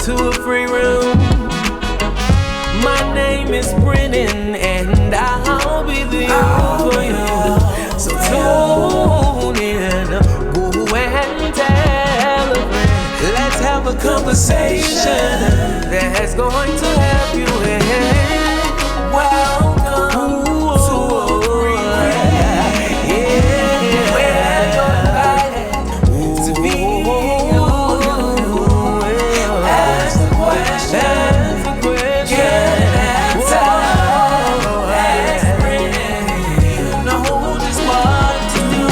to a free room. My name is Brennen, and I'll be there for you. So tune in, go and tell a friend. Let's have a conversation that's going to help you. Welcome to a free room. Yeah, where you're invited to be. Ask the question, get an answer. Ask Brennen, you know just what to do.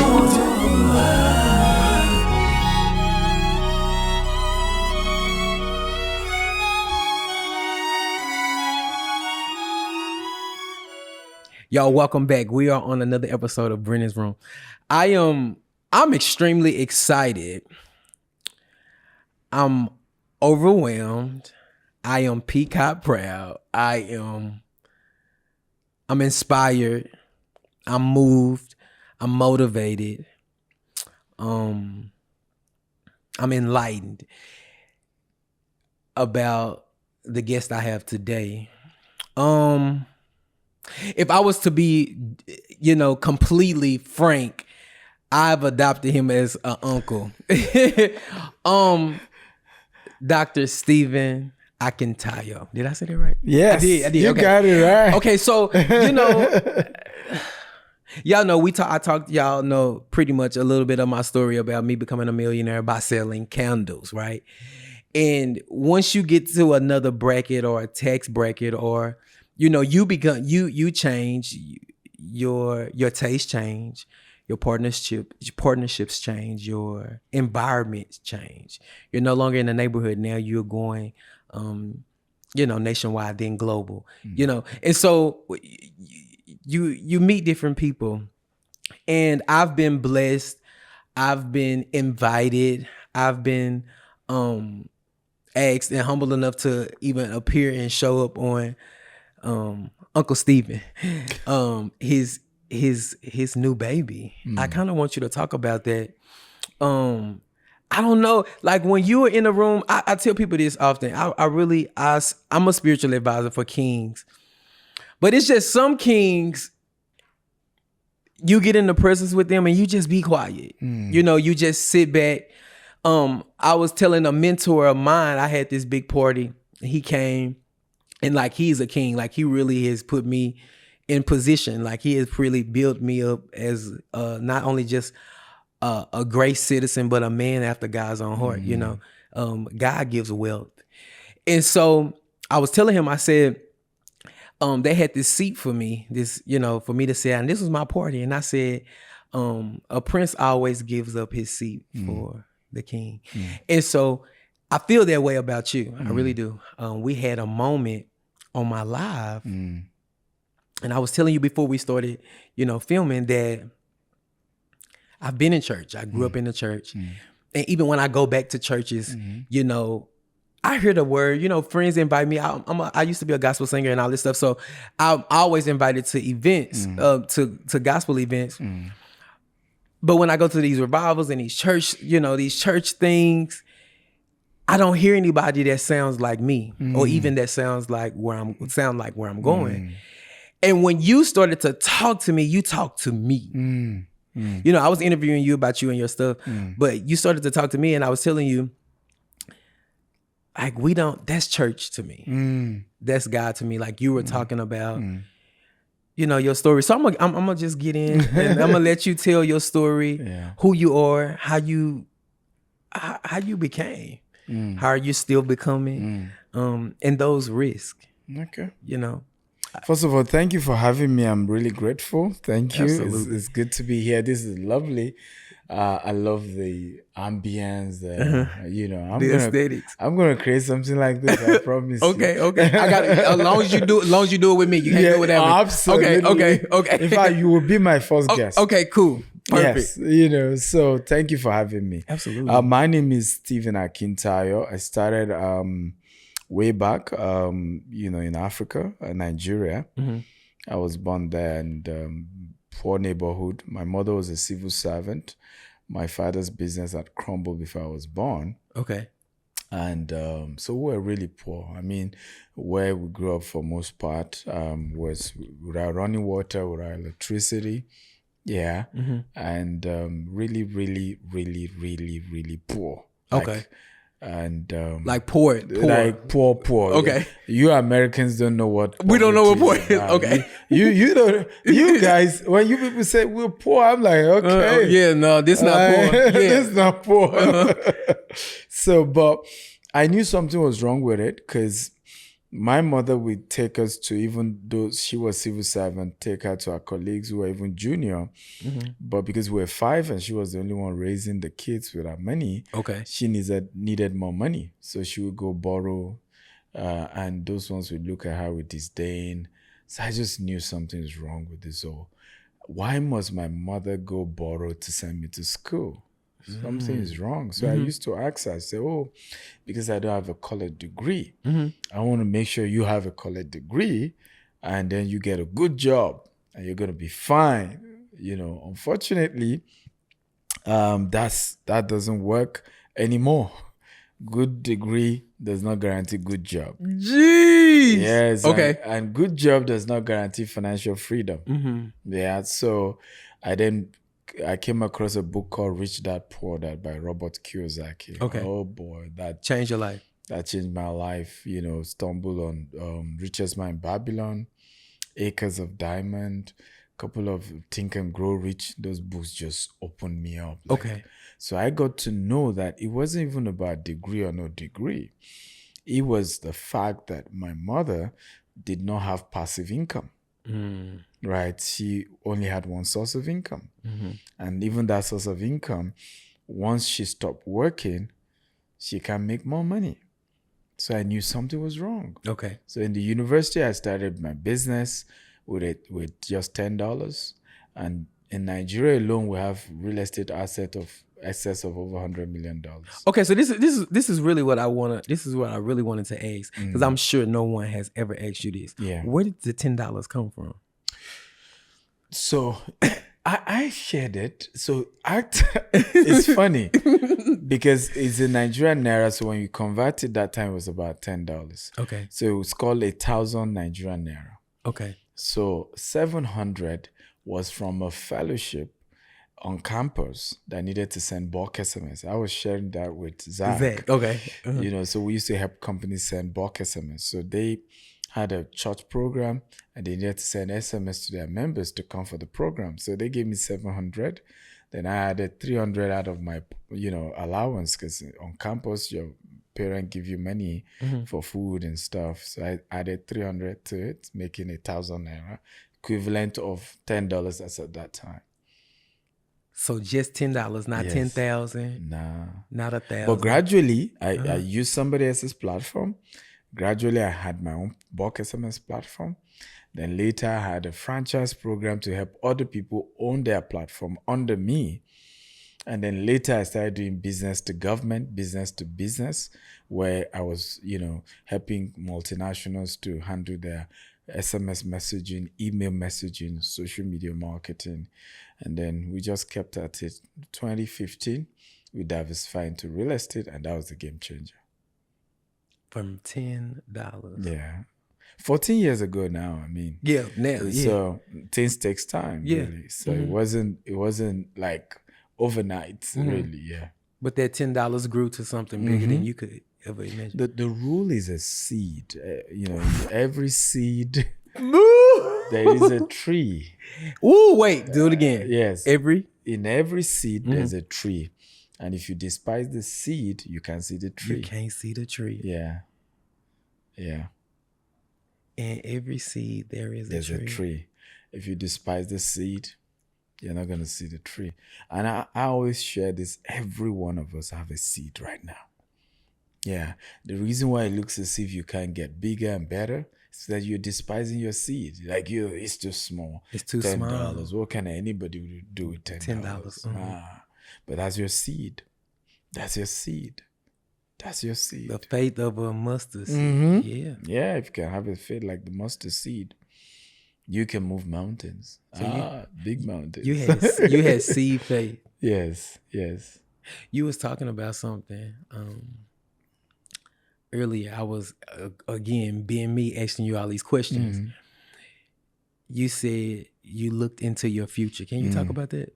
Y'all, welcome back. We are on another episode of Brennen's Room. I'm extremely excited. I'm overwhelmed. I am peacock proud. I'm inspired. I'm moved. I'm motivated. I'm enlightened about the guest I have today. If I was to be, completely frank, I've adopted him as an uncle. Dr. Stephen Akintayo. Did I say that right? Yes, I did. You Okay. got it right. Okay, so y'all know I talked. Y'all know pretty much a little bit of my story about me becoming a millionaire by selling candles, right? And once you get to another bracket or a tax bracket, or you change, your taste change, your partnerships change, your environments change. You're no longer in the neighborhood. Now you're going, nationwide, then global, and so you meet different people. And I've been blessed. I've been invited. I've been asked and humble enough to even appear and show up on Uncle Stephen, his new baby. I kind of want you to talk about that. I don't know, like when you were in a room, I tell people this often. I'm a spiritual advisor for kings, but it's just some kings, you get in the presence with them and you just be quiet. You just sit back. I was telling a mentor of mine, I had this big party. He came, and like he's a king. Like he really has put me in position. Like he has really built me up as not only just a great citizen, but a man after God's own heart. God gives wealth. And so I was telling him, I said, they had this seat for me, for me to sit, and this was my party. And I said, a prince always gives up his seat for the king. And so I feel that way about you. I really do. We had a moment on my live, and I was telling you before we started, filming, that I've been in church. I grew up in the church. And even when I go back to churches, I hear the word, friends invite me. I used to be a gospel singer and all this stuff. So I'm always invited to events, to gospel events. But when I go to these revivals and these church things, I don't hear anybody that sounds like me, or even that sounds like where I'm going. And when you started to talk to me, you talked to me. I was interviewing you about you and your stuff, but you started to talk to me, and I was telling you, like, that's church to me. That's God to me. Like you were talking about, your story. So I'm gonna just get in and I'm gonna let you tell your story, who you are, how you became, how are you still becoming, and those risks. Okay. You First of all, thank you for having me. I'm really grateful. Thank you. It's good to be here. This is lovely. I love the ambience. The aesthetics. I'm gonna create something like this. I promise. Okay. I got it. As long as you do it with me, you can't do it without me. Absolutely. Okay. In fact, you will be my first guest. Okay, cool. Perfect. Yes. So thank you for having me. Absolutely. My name is Stephen Akintayo. I started way back, in Africa, Nigeria. I was born there, and poor neighborhood. My mother was a civil servant. My father's business had crumbled before I was born. Okay. And so we were really poor. I mean, where we grew up for most part was without running water, without electricity. Yeah. And really, really, really, really, really poor. Okay. And Like poor. like poor. Okay. Yeah. You Americans don't know what We don't know what poor poverty is. Okay. You don't. You guys, when you people say we're poor, I'm like, okay. Yeah, no, this not poor. Yeah. This not poor. So, but I knew something was wrong with it because my mother would take us to, even though she was civil servant, take her to our colleagues who were even junior. But because we were 5 and she was the only one raising the kids with our money, Okay. she needed more money. So she would go borrow, and those ones would look at her with disdain. So I just knew something is wrong with this all. Why must my mother go borrow to send me to school? Something is wrong. So I used to ask her, I say, oh, because I don't have a college degree, I want to make sure you have a college degree and then you get a good job and you're going to be fine. You know, unfortunately, that doesn't work anymore. Good degree does not guarantee good job. Jeez. Yes. Okay. And good job does not guarantee financial freedom. Yeah. So I came across a book called Rich Dad Poor Dad by Robert Kiyosaki. Okay. Oh boy, that Change your life. That changed my life. You know, stumbled on Richest Man in Babylon, Acres of Diamond, couple of Think and Grow Rich. Those books just opened me up. Okay. So I got to know that it wasn't even about degree or no degree. It was the fact that my mother did not have passive income. Right? She only had one source of income. And even that source of income, once she stopped working, she can make more money. So I knew something was wrong. Okay. So in the university, I started my business with just $10. And in Nigeria alone, we have real estate asset of excess of over $100 million. Okay, so this is really what I really wanted to ask, because I'm sure no one has ever asked you this. Yeah. Where did the $10 come from? So I shared it. So it's funny because it's in Nigerian naira. So when you convert it, that time it was about $10. Okay. So it was called 1,000 Nigerian naira. Okay. So 700 was from a fellowship on campus that needed to send bulk SMS. I was sharing that with Zach. Okay. You know, so we used to help companies send bulk SMS. So they had a church program and they needed to send SMS to their members to come for the program. So they gave me 700. Then I added 300 out of my, allowance, because on campus, your parent give you money for food and stuff. So I added 300 to it, making 1,000 naira, equivalent of $10 as at that time. So just $10, not Yes. 10,000, Nah. not 1,000. But gradually, I used somebody else's platform. Gradually, I had my own bulk SMS platform. Then later, I had a franchise program to help other people own their platform under me. And then later, I started doing business to government, business to business, where I was, helping multinationals to handle their SMS messaging, email messaging, social media marketing. And then we just kept at it. 2015, we diversified into real estate, and that was the game changer. From $10. Yeah. 14 years ago now, I mean. Yeah, now, yeah. So things takes time, Yeah. really. So it wasn't like overnight, really, yeah. But that $10 grew to something bigger than you could ever imagine. The rule is a seed. In every seed, there is a tree. Ooh, wait, do it again. Yes. In every seed, there's a tree. And if you despise the seed, you can see the tree. You can't see the tree. Yeah. Yeah. In every seed, there's a tree. If you despise the seed, you're not going to see the tree. And I always share this. Every one of us have a seed right now. Yeah. The reason why it looks as if you can't get bigger and better is that you're despising your seed. Like, it's too small. It's too $10. small. What can anybody do with $10? But that's your seed. That's your seed. That's your seed. The faith of a mustard seed. Yeah. Yeah, if you can have a faith like the mustard seed, you can move mountains. Big mountains. You had seed faith. Yes. You was talking about something. earlier, I was again being me asking you all these questions. You said you looked into your future. Can you talk about that?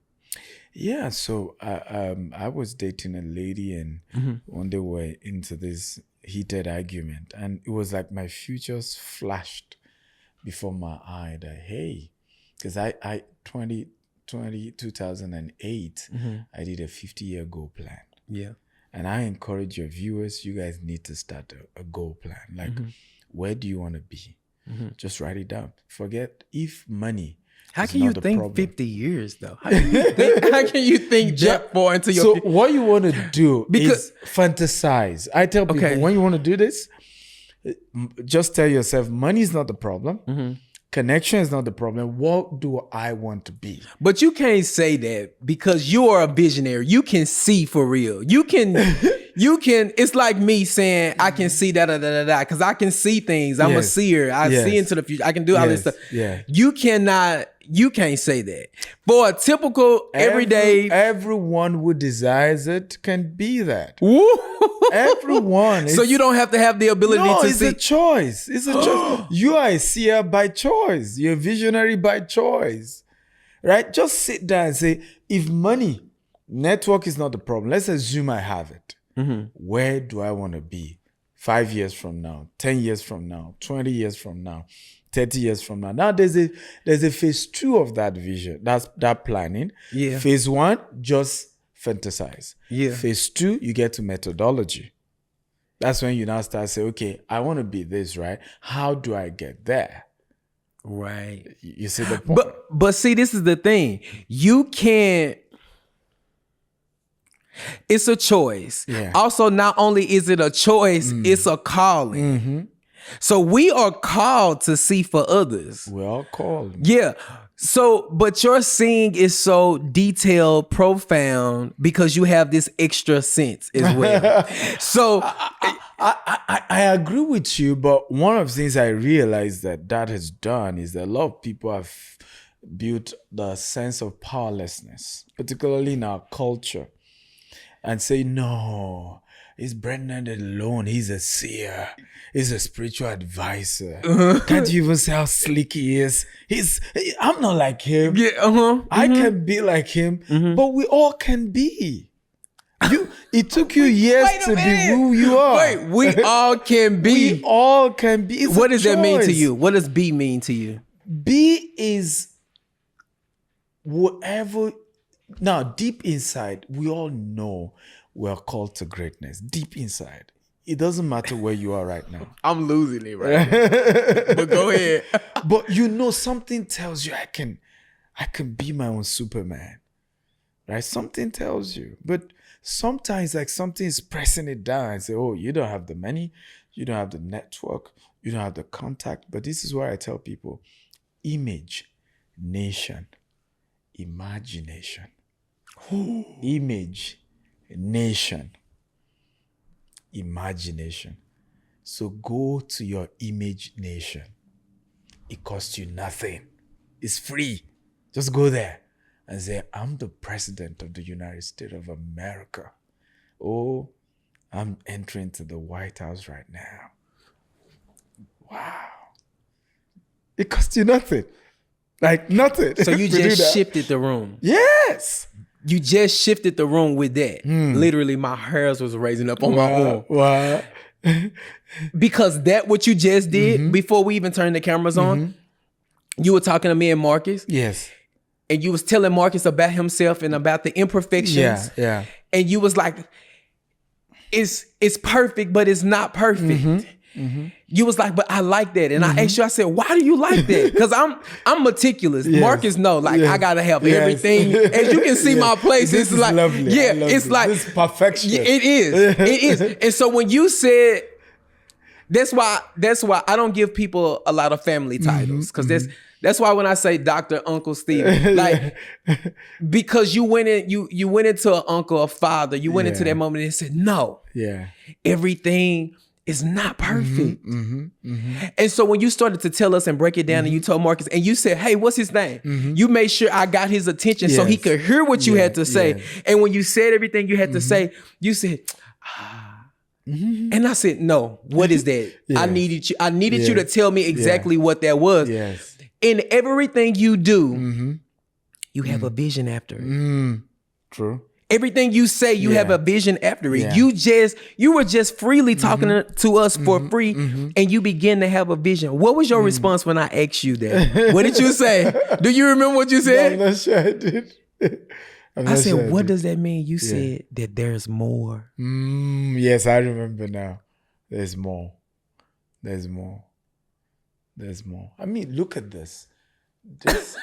Yeah, so I was dating a lady, and one day we were into this heated argument, and it was like my futures flashed before my eye that, hey, because I 2008, I did a 50-year goal plan. Yeah. And I encourage your viewers, you guys need to start a goal plan. Like, where do you want to be? Just write it down. Forget if money. How can you think 50 years though? How can you think that far into your? So what you want to do is fantasize. I tell people, when you want to do this, just tell yourself, money is not the problem. Connection is not the problem. What do I want to be? But you can't say that because you are a visionary. You can see for real. You can, it's like me saying, I can see because I can see things. I'm a seer. I see into the future. I can do all this stuff. Yeah. You can't say that. For a typical everyday. Everyone who desires it can be that. Everyone. So you don't have to have the ability to see. It's a choice. It's a choice. You are a seer by choice. You're a visionary by choice. Right? Just sit down and say, if money, network is not the problem. Let's assume I have it. Where do I want to be? 5 years from now, 10 years from now, 20 years from now, 30 years from now. Now there's a phase 2 of that vision. That's that planning. Yeah. Phase 1, just fantasize. Yeah. Phase 2, you get to methodology. That's when you now start saying, okay, I want to be this, right? How do I get there? Right. You see the point? But see, this is the thing. You can't. It's a choice. Yeah. Also, not only is it a choice, it's a calling. So we are called to see for others. We're all called. Yeah. So, but your seeing is so detailed, profound, because you have this extra sense as well. So I agree with you, but one of the things I realized that has done is that a lot of people have built the sense of powerlessness, particularly in our culture, and say, no, it's Brennen alone. He's a seer. He's a spiritual advisor. Can't you even see how slick he is? I'm not like him. Yeah, I can be like him, but we all can be. It took you years to be who you are. Wait, we all can be. We all can be. It's what does that mean to you? What does be mean to you? Be is whatever. Now, deep inside, we all know we are called to greatness. Deep inside. It doesn't matter where you are right now. I'm losing it right now. But go ahead. But something tells you I can be my own Superman. Right? Something tells you. But sometimes like something is pressing it down and say, oh, you don't have the money, you don't have the network, you don't have the contact. But this is why I tell people, image, nation, imagination. Image, nation, imagination. So go to your image nation. It costs you nothing. It's free. Just go there and say, I'm the president of the United States of America. Oh, I'm entering to the White House right now. Wow. It costs you nothing. Like nothing. So you just shifted the room. Yes. You just shifted the room with that. Literally, my hairs was raising up on my arm. Wow. Because that what you just did before we even turned the cameras on, you were talking to me and Marcus. Yes. And you was telling Marcus about himself and about the imperfections. Yeah. And you was like, it's perfect, but it's not perfect. You was like, but I like that. And I asked you, I said, why do you like that? Because I'm meticulous. Yes. Marcus I gotta have everything. As you can see my place, this it's like lovely. Yeah, it's like this is perfection. It is. And so when you said that's why I don't give people a lot of family titles. Because that's why when I say Dr. Uncle Stephen, like because you went into an uncle, a father, you went into that moment and said, no. Yeah. Everything is not perfect. And so when you started to tell us and break it down and you told Marcus and you said, hey, what's his name? You made sure I got his attention so he could hear what you had to say. And when you said everything you had to say, you said, And I said, no, what is that? I Yes. needed you to tell me exactly what that was. Yes. In everything you do, you have a vision after it. True. Everything you say, you have a vision after it. Yeah. You were just freely talking to us for free, and you begin to have a vision. What was your response when I asked you that? What did you say? Do you remember what you said? I'm not sure I did. I said, what does that mean? You said that there's more. Yes, I remember now. There's more. There's more. There's more. I mean, look at this.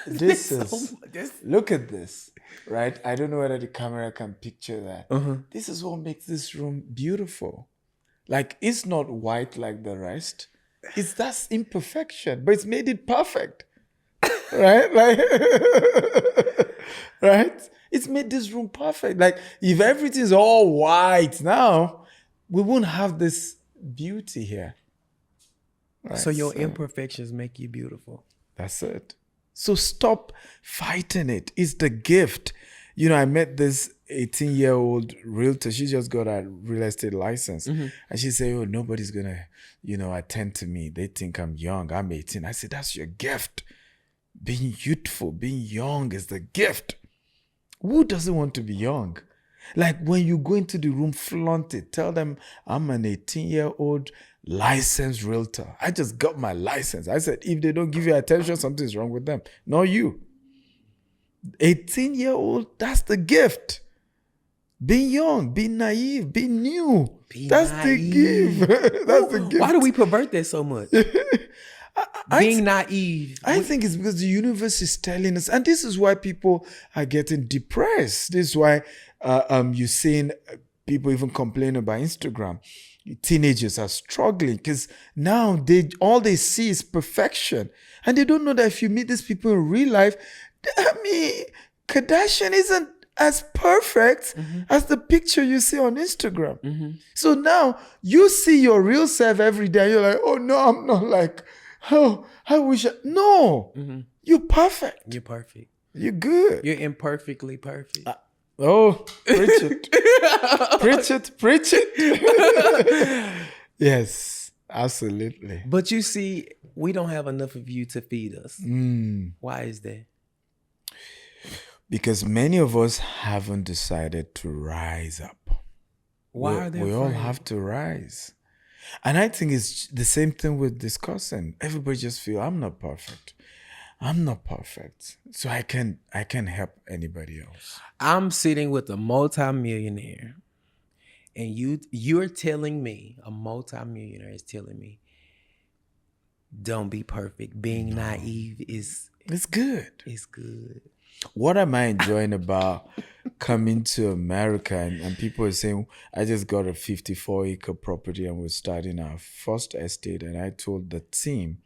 This is look at this, right? I don't know whether the camera can picture that. This is what makes this room beautiful. Like, it's not white like the rest. That's imperfection, but it's made it perfect. Right? Like right? It's made this room perfect. Like, if everything's all white now, we wouldn't have this beauty here. Right? So your imperfections make you beautiful. That's it. So stop fighting it. It's the gift. You know, I met this 18-year-old realtor. She just got a real estate license. And she said, oh, nobody's going to, attend to me. They think I'm young. I'm 18. I said, that's your gift. Being youthful, being young is the gift. Who doesn't want to be young? Like, when you go into the room, flaunt it. Tell them, I'm an 18-year-old licensed realtor. I just got my license. I said, if they don't give you attention, something's wrong with them. Not you. 18-year-old, that's the gift. Being young, being naive, being new. That's the gift. That's the gift. Why do we pervert that so much? Being naive. I think it's because the universe is telling us, and this is why people are getting depressed. This is why you're seeing people even complain about Instagram. Teenagers are struggling because now all they see is perfection, and they don't know that if you meet these people in real life, I mean, Kardashian isn't as perfect as the picture you see on Instagram. So now you see your real self every day. You're like, oh no, I'm not like, oh, I wish. No, you're perfect. You're perfect. You're good. You're imperfectly perfect. Oh, preach it. Preach it. Yes, absolutely. But you see, we don't have enough of you to feed us. Why is that? Because many of us haven't decided to rise up. Why are they We afraid? all have to rise. And I think it's the same thing with discussing. Everybody just feel, I'm not perfect. I'm not perfect. So I can help anybody else. I'm sitting with a multimillionaire, and you're telling me, a multimillionaire is telling me, don't be perfect. Being naive is It's good. It's good. What am I enjoying about coming to America and people are saying, I just got a 54-acre property and we're starting our first estate. And I told the team,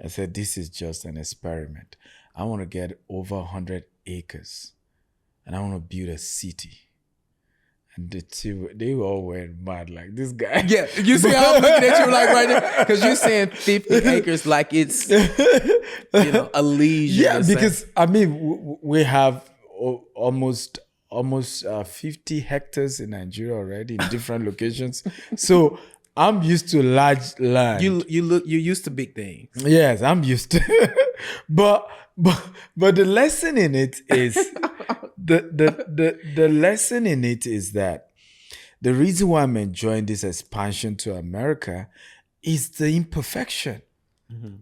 I said, this is just an experiment. I want to get over 100 acres and I want to build a city. And the two, they all went mad like, this guy. Yeah, you see how I'm looking at you like right now? Because you're saying 50 acres like it's, a leisure. Yeah, because, I mean, we have almost 50 hectares in Nigeria already in different locations. So I'm used to large land. You're used to big things. Yes, I'm used to but the lesson in it is the lesson in it is that the reason why I'm enjoying this expansion to America is the imperfection.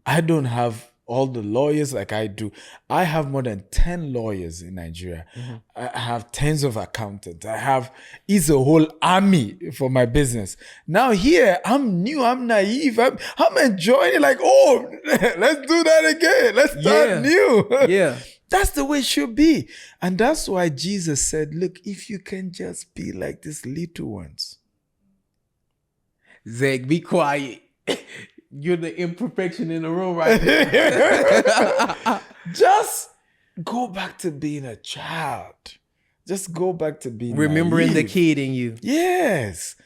I don't have all the lawyers like I do. I have more than 10 lawyers in Nigeria. I have tens of accountants. It's a whole army for my business. Now here, I'm new, I'm naive. I'm enjoying it like, oh, let's do that again. Let's start new. Yeah. That's the way it should be. And that's why Jesus said, look, if you can just be like these little ones. Zach, be quiet. You're the imperfection in the room right now. Just go back to being a child. Just go back to being remembering naive. the kid in you. Yes.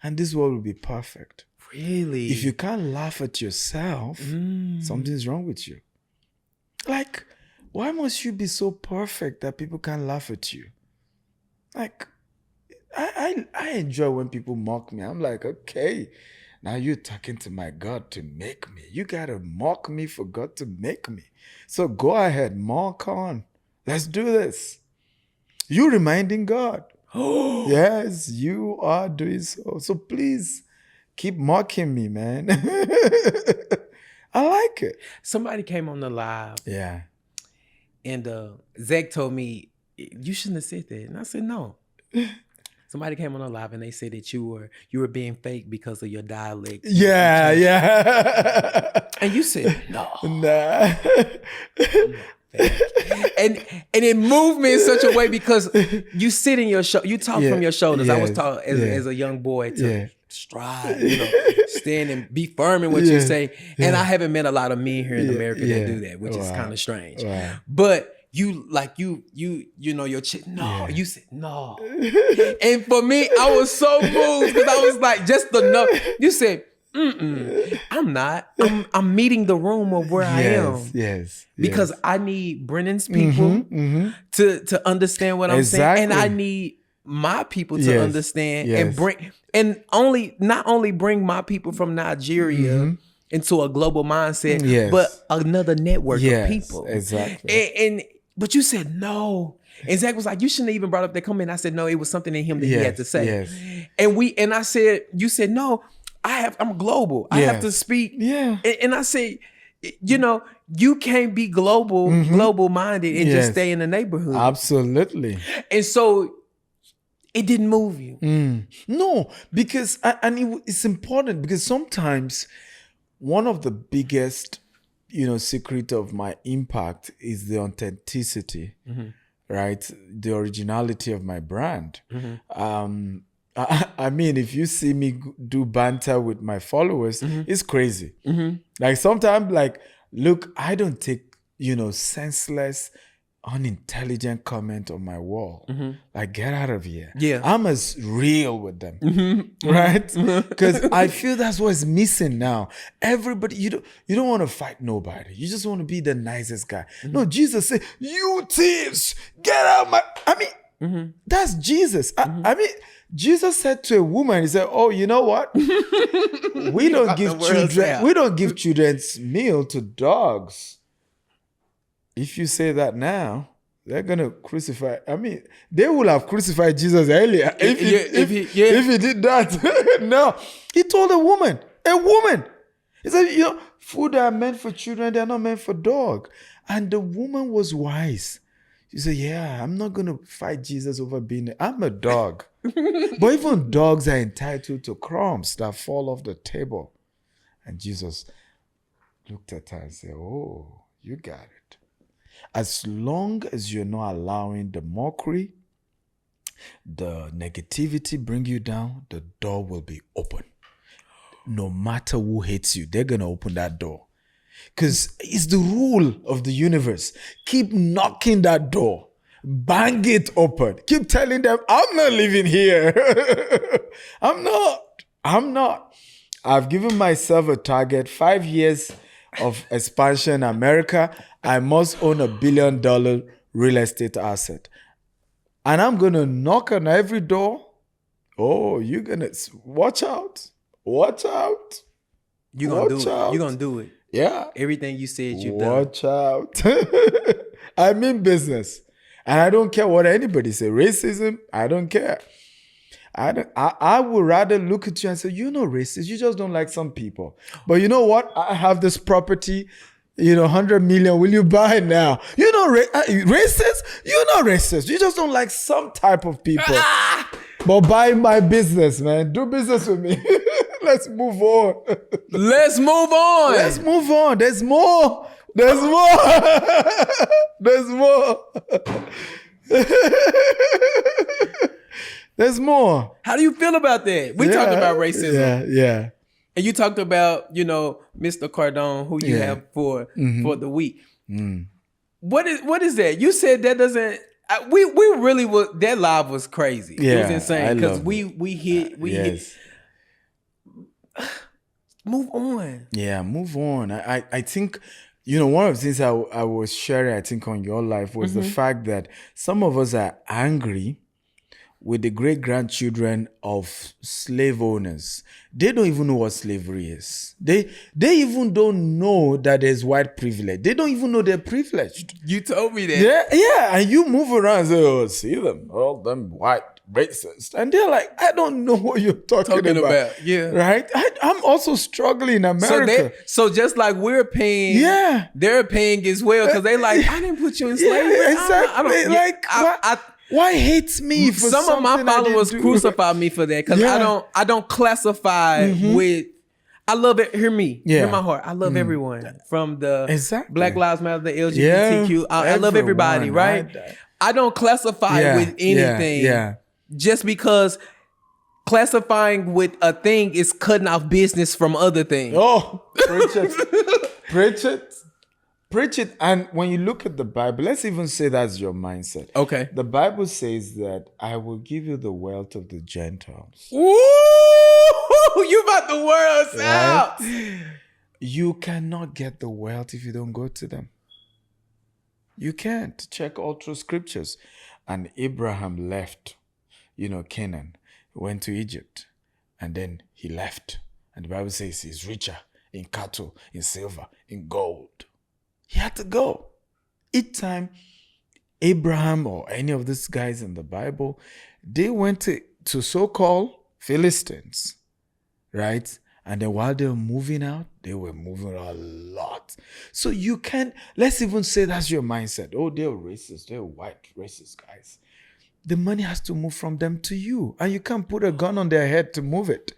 And this world will be perfect. Really? If you can't laugh at yourself, something's wrong with you. Like, why must you be so perfect that people can't laugh at you? Like, I enjoy when people mock me. I'm like, okay, now you're talking to my God to make me. You gotta mock me for God to make me. So go ahead, mock on. Let's do this. You reminding God. Yes, you are doing so. So please keep mocking me, man. I like it. Somebody came on the live. Yeah. And Zach told me, you shouldn't have said that. And I said, no. Somebody came on the live and they said that you were being fake because of your dialect. Yeah. And you said, no. Nah. And it moved me in such a way because you sit in your you talk from your shoulders. I was taught as a young boy to stride, stand and be firm in what you say. And I haven't met a lot of men here in America that do that, which is kind of strange. Wow. But you your chick. No, you said no. And for me, I was so moved because I was like, just the no. You said, I'm not. I'm meeting the room of where I am. Yes. Because I need Brennen's people to understand what I'm saying, and I need my people to understand and bring not only bring my people from Nigeria into a global mindset, but another network of people. Exactly. But you said no. And Zach was like, you shouldn't have even brought up that comment. I said, no, it was something in him that he had to say. Yes. And I said, you said, no, I'm global. I have to speak. Yeah. And I say, you can't be global minded and just stay in the neighborhood. Absolutely. And so it didn't move you. No, because, it's important because sometimes one of the biggest, secret of my impact is the authenticity, right? The originality of my brand. I mean, if you see me do banter with my followers, it's crazy. Like sometimes, look, I don't take, senseless, unintelligent comment on my wall. Like, get out of here. Yeah. I'm as real with them, right? Because I feel that's what's missing now. Everybody, you don't want to fight nobody. You just want to be the nicest guy. No, Jesus said, you thieves, get out that's Jesus. I mean, Jesus said to a woman, he said, oh, you know what? We don't give children's meal to dogs. If you say that now, they're gonna crucify. I mean, they would have crucified Jesus earlier if he did that. No, he told a woman. He said, food are meant for children, they're not meant for dog. And the woman was wise. She said, yeah, I'm not gonna fight Jesus over I'm a dog. But even dogs are entitled to crumbs that fall off the table. And Jesus looked at her and said, oh, you got it. As long as you're not allowing the mockery, the negativity bring you down, the door will be open. No matter who hates you, they're going to open that door. Because it's the rule of the universe. Keep knocking that door. Bang it open. Keep telling them, I'm not living here. I'm not. I've given myself a target, 5 years of expansion in America. I must own $1 billion real estate asset. And I'm going to knock on every door. Oh, you're going to watch out. Watch out. You're going to do it. You're going to do it. Yeah. Everything you said you've done. Watch out. I'm in business. And I don't care what anybody say. Racism, I don't care. I would rather look at you and say, you're not racist. You just don't like some people. But you know what? I have this property, 100 million. Will you buy it now? You're not racist? You're not racist. You just don't like some type of people. But buy my business, man. Do business with me. Let's move on. Let's move on. There's more. There's more. How do you feel about that? We talked about racism. Yeah. And you talked about, Mr. Cardone, who you have for the week. What is that? You said that doesn't. We really was. That live was crazy. Yeah, it was insane because we hit. Move on. Yeah, move on. I think. One of the things I was sharing, I think, on your life was the fact that some of us are angry with the great-grandchildren of slave owners. They don't even know what slavery is. They even don't know that there's white privilege. They don't even know they're privileged. You told me that. Yeah. And you move around and say, oh, see them, all them white racists. And they're like, I don't know what you're talking about. Yeah. Right? I'm also struggling in America. So just like we're paying, they're paying as well, because they like, I didn't put you in slavery. Exactly. Why hate me for some of my followers crucify me for that, because I don't classify with. I love it. Hear me. Hear my heart. I love everyone, from the Black Lives Matter, the LGBTQ. I love everybody, right? I don't classify with anything just because classifying with a thing is cutting off business from other things. Oh, preach it. Preach it. And when you look at the Bible, let's even say that's your mindset. Okay. The Bible says that I will give you the wealth of the Gentiles. Ooh, you about the world out. You cannot get the wealth if you don't go to them. You can't. Check all through scriptures. And Abraham left, Canaan, went to Egypt, and then he left. And the Bible says he's richer in cattle, in silver, in gold. He had to go. Each time Abraham or any of these guys in the Bible, they went to so-called Philistines, right? And then while they were moving out, they were moving a lot. So you can't, let's even say that's your mindset. Oh, they're racist. They're white racist guys. The money has to move from them to you. And you can't put a gun on their head to move it.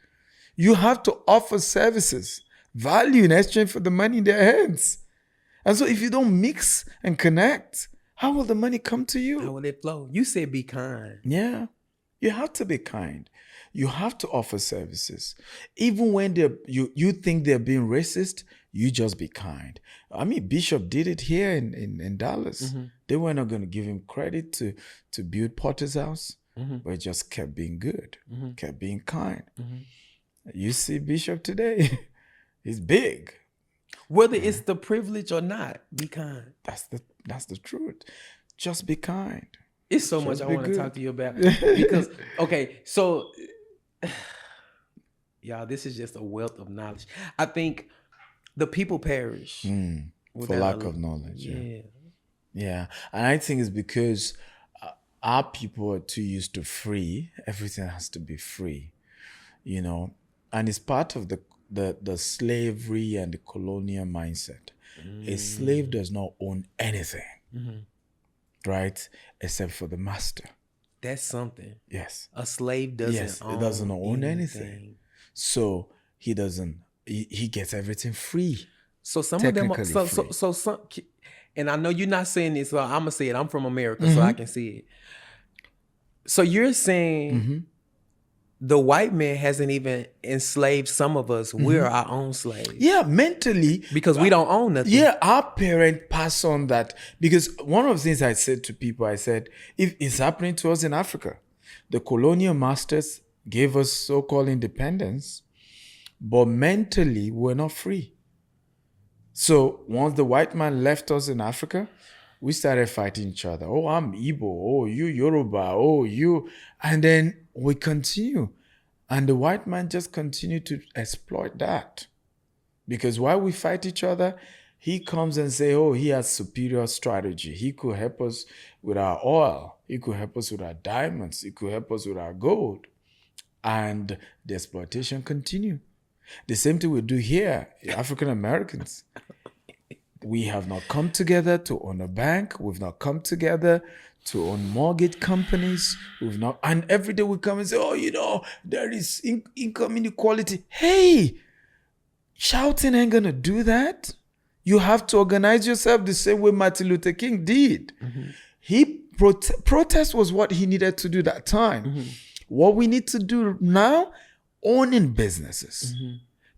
You have to offer services, value in exchange for the money in their hands. And so if you don't mix and connect, how will the money come to you? How will it flow? You said be kind. Yeah. You have to be kind. You have to offer services. Even when you think they're being racist, you just be kind. I mean, Bishop did it here in Dallas. They were not going to give him credit to build Potter's house, but he just kept being good, kept being kind. You see Bishop today, he's big. Whether it's the privilege or not, be kind. That's the truth. Just be kind. It's so much I want to talk to you about. Because, okay, so, y'all, this is just a wealth of knowledge. I think the people perish. For lack of knowledge. Yeah. And I think it's because our people are too used to free. Everything has to be free, And it's part of the slavery and the colonial mindset. A slave does not own anything, right? Except for the master. That's something. Yes. A slave doesn't own it doesn't own anything. So he gets everything free. So some of them some, and I know you're not saying this, so I'm gonna say it. I'm from America, so I can see it. So you're saying the white man hasn't even enslaved some of us. We're our own slaves. Yeah, mentally. Because we don't own nothing. Yeah, our parents pass on that. Because one of the things I said to people, I said, if it's happening to us in Africa, the colonial masters gave us so-called independence, but mentally we're not free. So once the white man left us in Africa, we started fighting each other. Oh, I'm Igbo. Oh, you Yoruba. Oh, you. And then we continue. And the white man just continued to exploit that. Because while we fight each other, he comes and say, oh, he has superior strategy. He could help us with our oil. He could help us with our diamonds. He could help us with our gold. And the exploitation continue. The same thing we do here, African Americans. We have not come together to own a bank. We've not come together to own mortgage companies. And every day we come and say, oh, there is income inequality. Hey, shouting ain't gonna do that. You have to organize yourself the same way Martin Luther King did. Protest was what he needed to do that time. What we need to do now, owning businesses.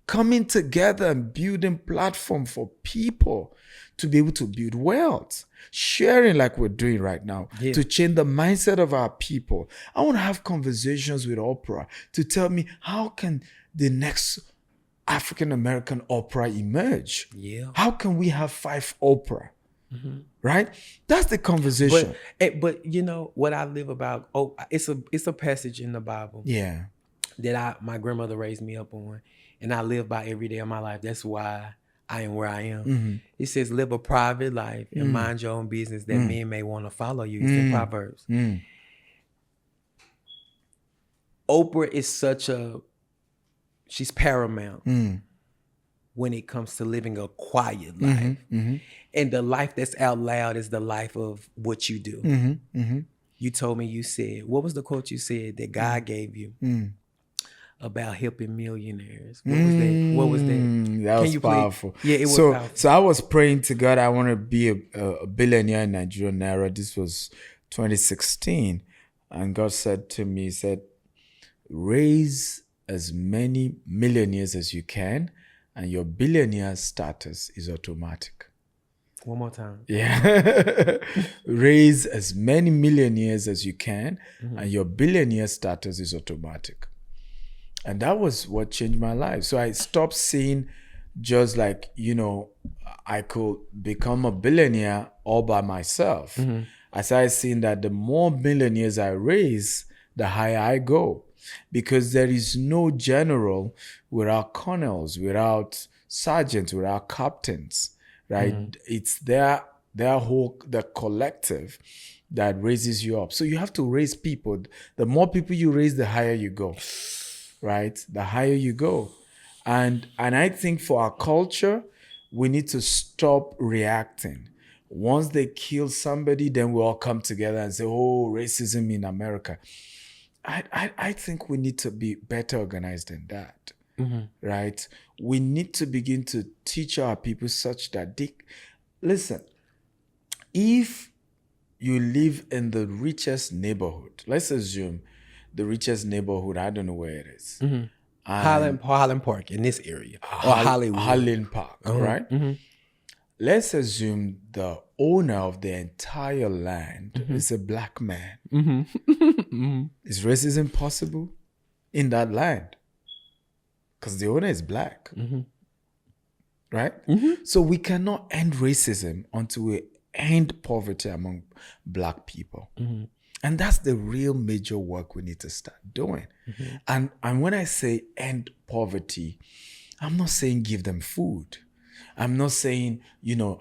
Coming together and building platform for people to be able to build wealth. Sharing like we're doing right now to change the mindset of our people. I want to have conversations with Oprah to tell me how can the next African American Oprah emerge? Yeah. How can we have 5 Oprah? Right? That's the conversation. But you know what I live about? Oh, it's a passage in the Bible Yeah. that my grandmother raised me up on, and I live by every day of my life. That's why I am where I am. It says, live a private life and mind your own business that men may want to follow you. It's in Proverbs. Oprah is she's paramount when it comes to living a quiet life. And the life that's out loud is the life of what you do. You told me, you said, what was the quote you said that God gave you about helping millionaires? What was that? That was powerful. Yeah, it was powerful. So I was praying to God, I want to be a billionaire in Nigerian Naira. This was 2016. And God said to me, he said, raise as many millionaires as you can, and your billionaire status is automatic. One more time. Yeah. Raise as many millionaires as you can, and your billionaire status is automatic. And that was what changed my life. So I stopped seeing just like, I could become a billionaire all by myself. I started seeing that the more millionaires I raise, the higher I go. Because there is no general without colonels, without sergeants, without captains, right? It's the collective that raises you up. So you have to raise people. The more people you raise, the higher you go, right? The higher you go. And I think for our culture, we need to stop reacting. Once they kill somebody, then we all come together and say, oh, racism in America. I think we need to be better organized than that, right? We need to begin to teach our people such that listen, if you live in the richest neighborhood, let's assume the richest neighborhood, I don't know where it is. Highland Park in this area, or Hollywood. Highland Park, right? Let's assume the owner of the entire land is a black man. Is racism possible in that land? Because the owner is black, right? So we cannot end racism until we end poverty among black people. And that's the real major work we need to start doing. And when I say end poverty, I'm not saying give them food. I'm not saying,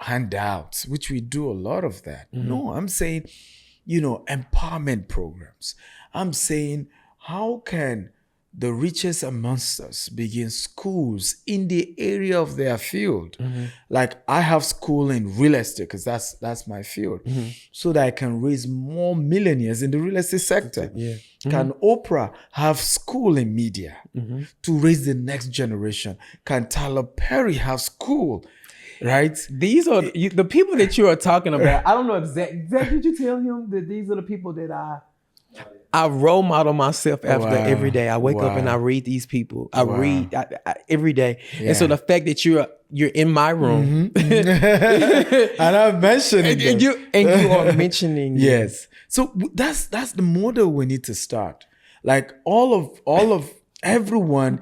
handouts, which we do a lot of that. No, I'm saying, empowerment programs. I'm saying, how can the richest amongst us begin schools in the area of their field? Like I have school in real estate because that's my field, so that I can raise more millionaires in the real estate sector. Can Oprah have school in media to raise the next generation? Can Tyler Perry have school? Right? These are the people that you are talking about. I don't know if Zach, did you tell him that these are the people that I role model myself after every day? I wake up and I read these people. I read every day. And so the fact that you're in my room and I'm mentioning and you are mentioning yes. So that's the model we need to start. Like all of everyone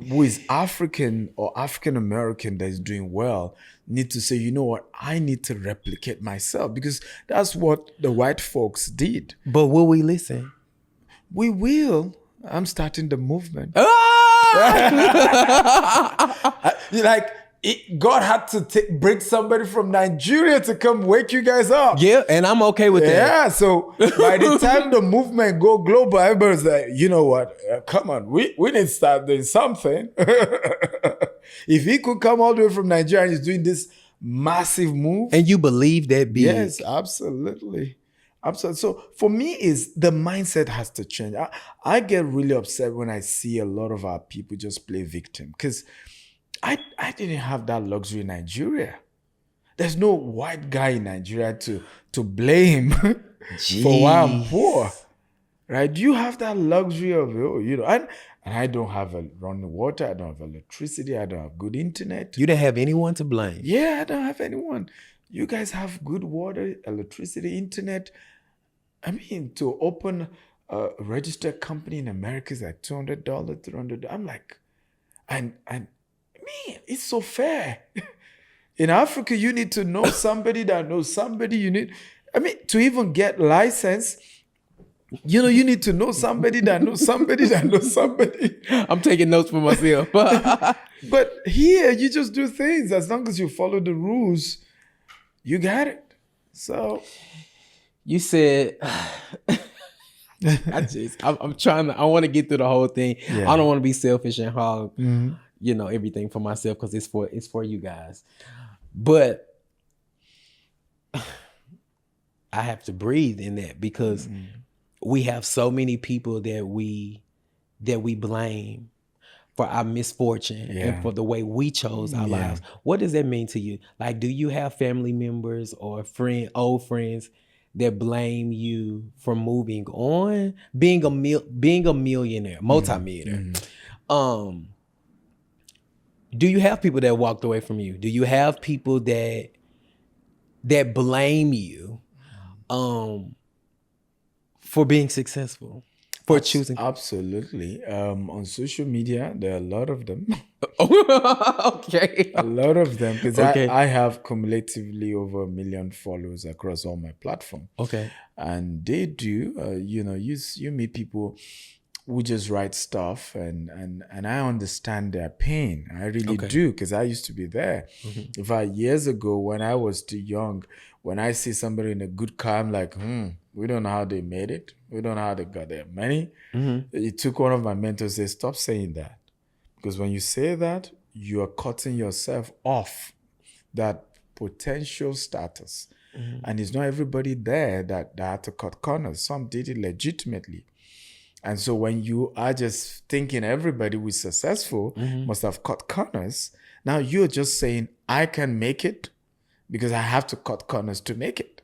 who is African or African American that is doing well need to say, you know what, I need to replicate myself, because that's what the white folks did. But will we listen? We will. I'm starting the movement. God had to bring somebody from Nigeria to come wake you guys up. Yeah, and I'm okay with that. Yeah, so by the time the movement go global, everybody's like, you know what? Come on, we need to start doing something. If he could come all the way from Nigeria and he's doing this massive move. And you believe that big. Yes, absolutely. Absolutely. So for me, is the mindset has to change. I get really upset when I see a lot of our people just play victim, because I didn't have that luxury in Nigeria. There's no white guy in Nigeria to blame for why I'm poor, right? You have that luxury of, and I don't have running water. I don't have electricity. I don't have good internet. You didn't have anyone to blame. Yeah, I don't have anyone. You guys have good water, electricity, internet. I mean, to open a registered company in America is like $200, $300. I'm like, and man, it's so fair. In Africa, you need to know somebody that knows somebody. To even get license, you need to know somebody that knows somebody that knows somebody. I'm taking notes for myself. But here, you just do things. As long as you follow the rules, you got it. So you said, I'm trying to, I want to get through the whole thing. Yeah. I don't want to be selfish and hog, everything for myself because it's for you guys. But I have to breathe in that because we have so many people that we blame for our misfortune and for the way we chose our lives. What does that mean to you? Like, do you have family members or old friends that blame you for moving on, being a millionaire, multimillionaire? Do you have people that walked away from you? Do you have people that blame you for being successful, for choosing? Absolutely. On social media, there are a lot of them. Okay. A lot of them, because Okay. I have cumulatively over 1 million followers across all my platforms. Okay. And they do, you meet people who just write stuff, and I understand their pain. I really do, because I used to be there. In fact, years ago, when I was too young, when I see somebody in a good car, I'm like, we don't know how they made it. We don't know how they got their money. It took one of my mentors to say, stop saying that. Because when you say that, you are cutting yourself off that potential status. And it's not everybody there that had to cut corners. Some did it legitimately. And so when you are just thinking everybody who is successful must have cut corners, now you're just saying, I can make it because I have to cut corners to make it.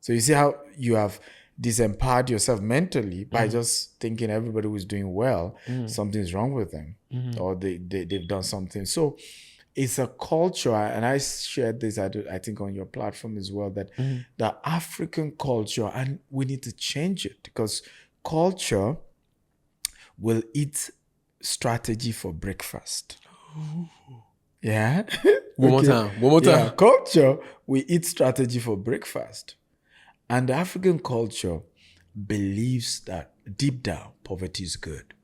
So you see how you have disempowered yourself mentally by just thinking everybody who's doing well, something's wrong with them, or they've done something. So it's a culture, and I shared this, I think, on your platform as well, that the African culture, and we need to change it, because culture will eat strategy for breakfast. Yeah. One more time. Yeah, culture will eat strategy for breakfast. And the African culture believes that deep down, poverty is good.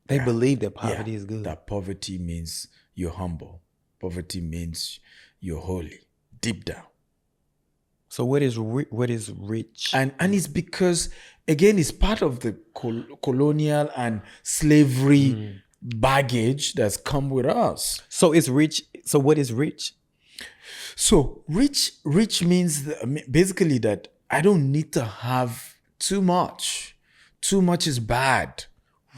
They believe that poverty is good. That poverty means you're humble. Poverty means you're holy. Deep down. So what is rich? And it's because, again, it's part of the colonial and slavery baggage that's come with us. So it's rich. So what is rich? So rich means basically that I don't need to have too much. Too much is bad.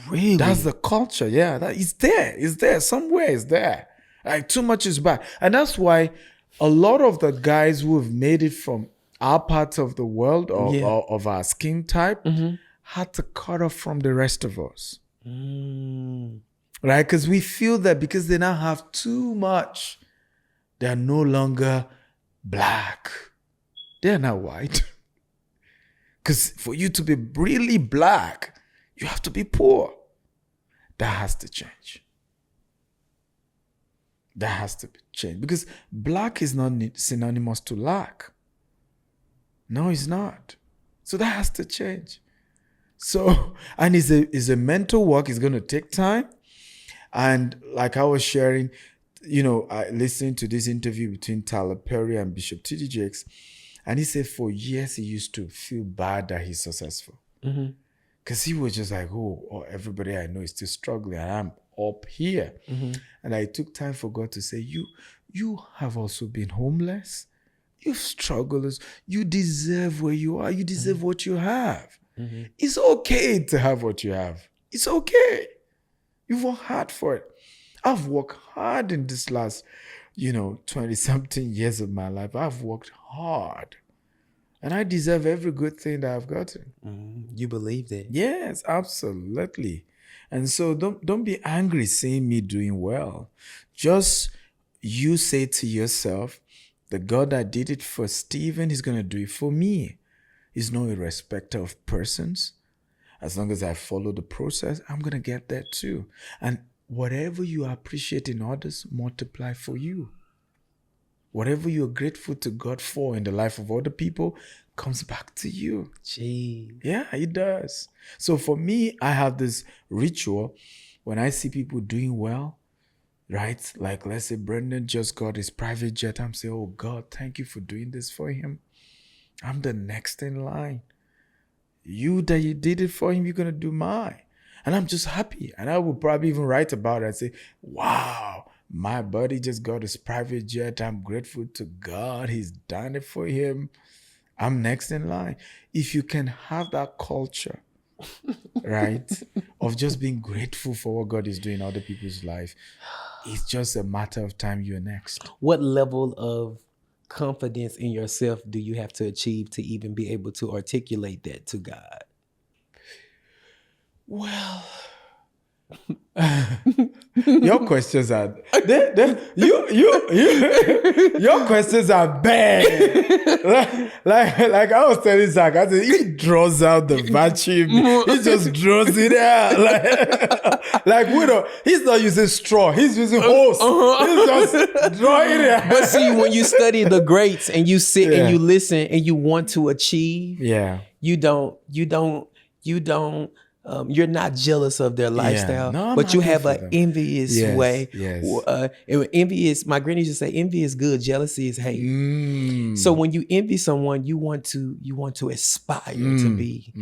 Really? That's the culture. Yeah, it's there. It's there. Somewhere it's there. Like, too much is bad. And that's why a lot of the guys who have made it from our parts of the world or of our skin type had to cut off from the rest of us. Right? Because we feel that because they now have too much, they are no longer black. They're not white. Because for you to be really black, you have to be poor. That has to change. That has to change. Because black is not synonymous to lack. No, it's not. So that has to change. So, and it's a mental work. It's going to take time. And like I was sharing, listening to this interview between Tyler Perry and Bishop T.D. Jakes, and he said for years he used to feel bad that he's successful. Because he was just like, oh, everybody I know is still struggling, and I'm up here. And I took time for God to say, you have also been homeless. You've struggled. You deserve where you are. You deserve what you have. It's okay to have what you have. It's okay. You've worked hard for it. I've worked hard in this last, 20-something years of my life. I've worked hard. And I deserve every good thing that I've gotten. You believe that? Yes, absolutely. And so don't be angry seeing me doing well. Just you say to yourself, the God that did it for Stephen is going to do it for me. He's no respecter of persons. As long as I follow the process, I'm going to get there too. And whatever you appreciate in others, multiply for you. Whatever you're grateful to God for in the life of other people comes back to you. Gee. Yeah, it does. So for me, I have this ritual when I see people doing well, right? Like, let's say Brennen just got his private jet. I'm saying, oh God, thank you for doing this for him. I'm the next in line. You that you did it for him, you're going to do mine. And I'm just happy. And I will probably even write about it and say, wow, my buddy just got his private jet. I'm grateful to God. He's done it for him. I'm next in line. If you can have that culture, right, of just being grateful for what God is doing in other people's life, it's just a matter of time you're next. What level of confidence in yourself do you have to achieve to even be able to articulate that to God? Well, your questions are your questions are bad. like I was telling Zach, I said he draws out the vacuum. He just draws it out. Like we don't. He's not using straw. He's using hose. He's just drawing it out. But see, when you study the greats and you sit and you listen and you want to achieve, you're not jealous of their lifestyle, but you have an envious way. Envy my granny used to say, envy is good, jealousy is hate. So when you envy someone, you want to aspire to be,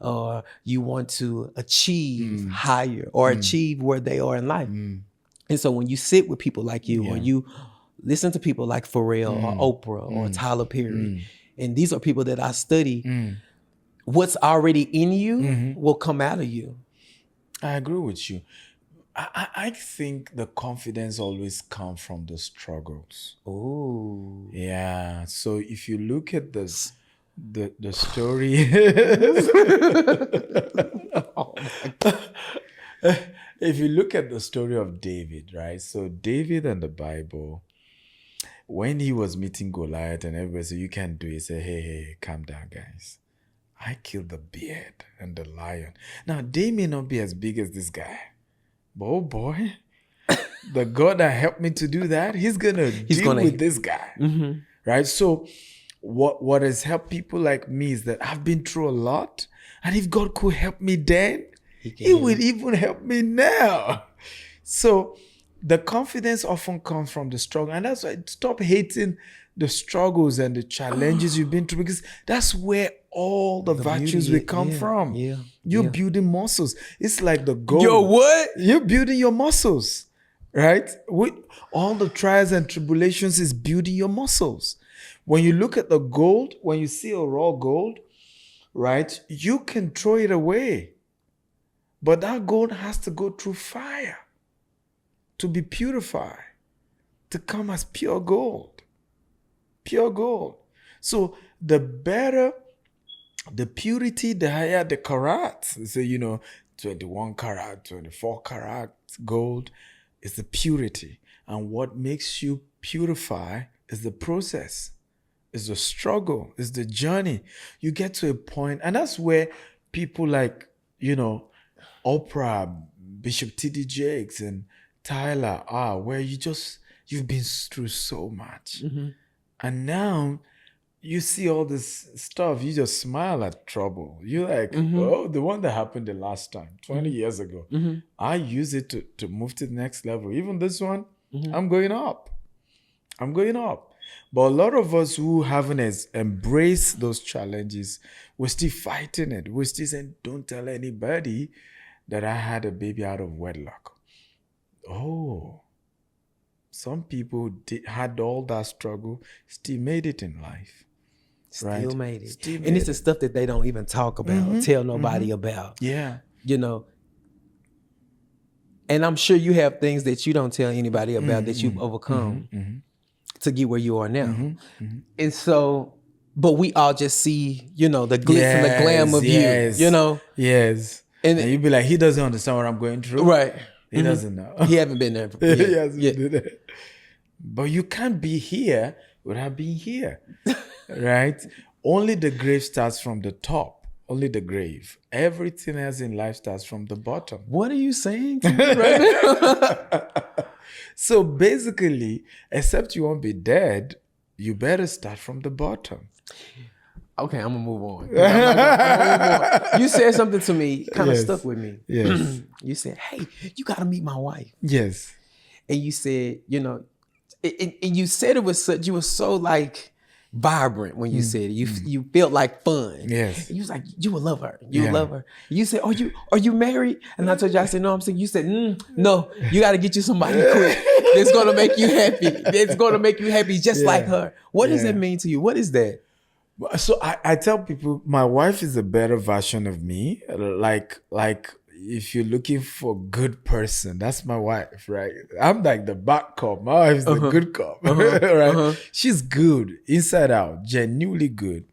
or you want to achieve higher or achieve where they are in life. And so when you sit with people like you, or you listen to people like Pharrell or Oprah or Tyler Perry, and these are people that I study, what's already in you will come out of you. I agree with you. I think the confidence always comes from the struggles. Oh. Yeah. So if you look at the story, oh my God. If you look at the story of David, right? So David in the Bible, when he was meeting Goliath and everybody said, you can't do it, he said, hey, calm down, guys. I killed the bear and the lion. Now, they may not be as big as this guy. But oh boy, the God that helped me to do that, he's going to deal with this guy. Right? So what has helped people like me is that I've been through a lot. And if God could help me then, he will even help me now. So the confidence often comes from the struggle. And that's why stop hating the struggles and the challenges you've been through, because that's where all the virtues will come from. You're building muscles. It's like the goal. Yo, what? You're building your muscles, right? With all the trials and tribulations is building your muscles. When you look at the gold, when you see a raw gold, right, you can throw it away. But that gold has to go through fire to be purified, to come as pure gold. Pure gold. So the better the purity, the higher the carats. So, 21 karat, 24 karat gold is the purity. And what makes you purify is the process, is the struggle, is the journey. You get to a point, and that's where people like, Oprah, Bishop T.D. Jakes, and Tyler are, where you've been through so much. And now you see all this stuff, you just smile at trouble. You're like, oh, the one that happened the last time, 20 years ago. I use it to move to the next level. Even this one, I'm going up. But a lot of us who haven't embraced those challenges, we're still fighting it. We're still saying, don't tell anybody that I had a baby out of wedlock. Oh. Some people had all that struggle, still made it in life. Still made it. And it's the stuff that they don't even talk about, tell nobody about. Yeah. And I'm sure you have things that you don't tell anybody about that you've overcome to get where you are now. And so, but we all just see, the glitz and the glam of you, Yes. And you'd be like, he doesn't understand what I'm going through. Right. He doesn't know. He haven't been there. He hasn't been there. But you can't be here without being here, right? Only the grave starts from the top. only the grave. Everything else in life starts from the bottom. What are you saying to me right now? So basically, except you won't be dead, you better start from the bottom. Okay, I'm gonna move on. I'm gonna move on. You said something to me, kind of Yes. stuck with me. Yes. You said, "Hey, you gotta meet my wife," Yes. and you said, and you said it was such. You were so like vibrant when you said it. You felt like fun. Yes. And you was like, you would love her. You would Yeah. love her. You said, are you married? And I told you, I said, no, I'm single. You said, no, you got to get you somebody quick. That's gonna make you happy. That's gonna make you happy just like her. What does that mean to you? What is that? So I tell people my wife is a better version of me. Like if you're looking for a good person, that's my wife, right? I'm like the bad cop. My wife is the good cop, right? She's good inside out, genuinely good,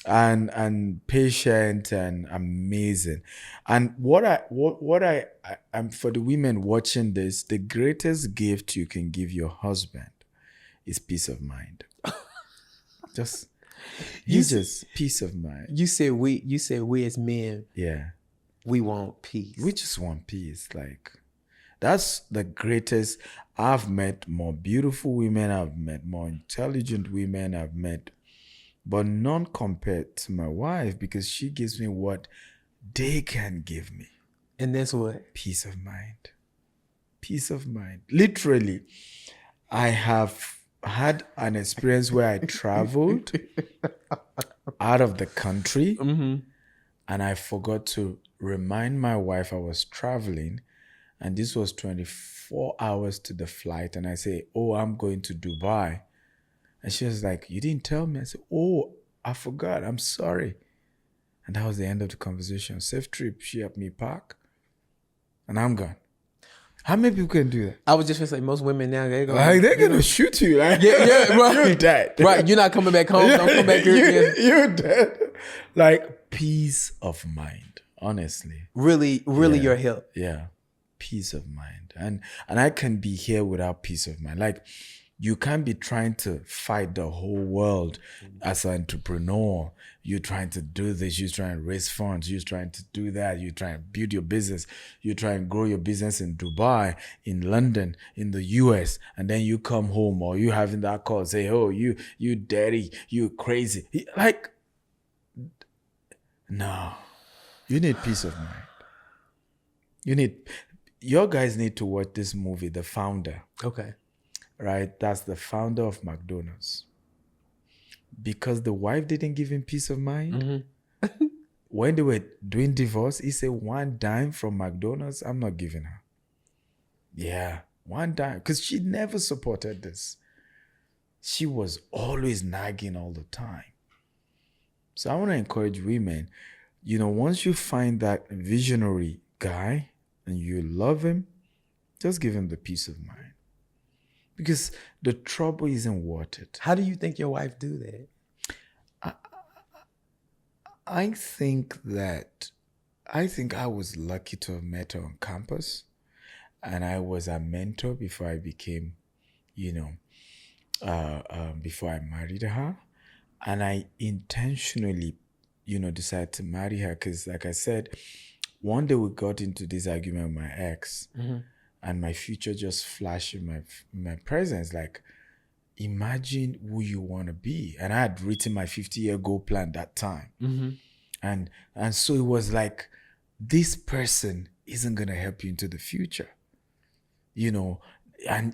and patient and amazing. And what I'm for the women watching this, the greatest gift you can give your husband is peace of mind. Just peace of mind. You said we as men, Yeah. we want peace. We just want peace. Like, that's the greatest. I've met more beautiful women. I've met more intelligent women. I've met, but none compared to my wife, because she gives me what they can give me. And that's what? Peace of mind. Peace of mind. Literally, I have had an experience where I traveled out of the country, and I forgot to remind my wife I was traveling, and this was 24 hours to the flight, and I say, oh, I'm going to Dubai. And she was like, you didn't tell me. I said, oh, I forgot, I'm sorry. And that was the end of the conversation. Safe trip. She helped me pack, and I'm gone. How many people can do that? I was just gonna say, most women now, they're gonna shoot you. Like, right. You're dead. Right, you're not coming back home. Don't come back here. You're dead. Like, peace of mind, honestly. Really, your help. Yeah, peace of mind. And I can be here without peace of mind. Like, you can't be trying to fight the whole world as an entrepreneur. You're trying to do this. You're trying to raise funds. You're trying to do that. You're trying to build your business. You're trying to grow your business in Dubai, in London, in the US. And then you come home, or you having that call, say, oh, you dirty, you crazy. Like, no. You need peace of mind. Your guys need to watch this movie, The Founder. Okay. Right? That's the founder of McDonald's. Because the wife didn't give him peace of mind. When they were doing divorce, he said, one dime from McDonald's, I'm not giving her. Yeah, one dime. Because she never supported this. She was always nagging all the time. So I want to encourage women, once you find that visionary guy and you love him, just give him the peace of mind. Because the trouble isn't worth it. How do you think your wife do that? I think I was lucky to have met her on campus, and I was a mentor before I became, before I married her, and I intentionally, decided to marry her because, like I said, one day we got into this argument with my ex. And my future just flashed in my presence. Like, imagine who you want to be. And I had written my 50-year goal plan that time. And so it was like, this person isn't going to help you into the future. And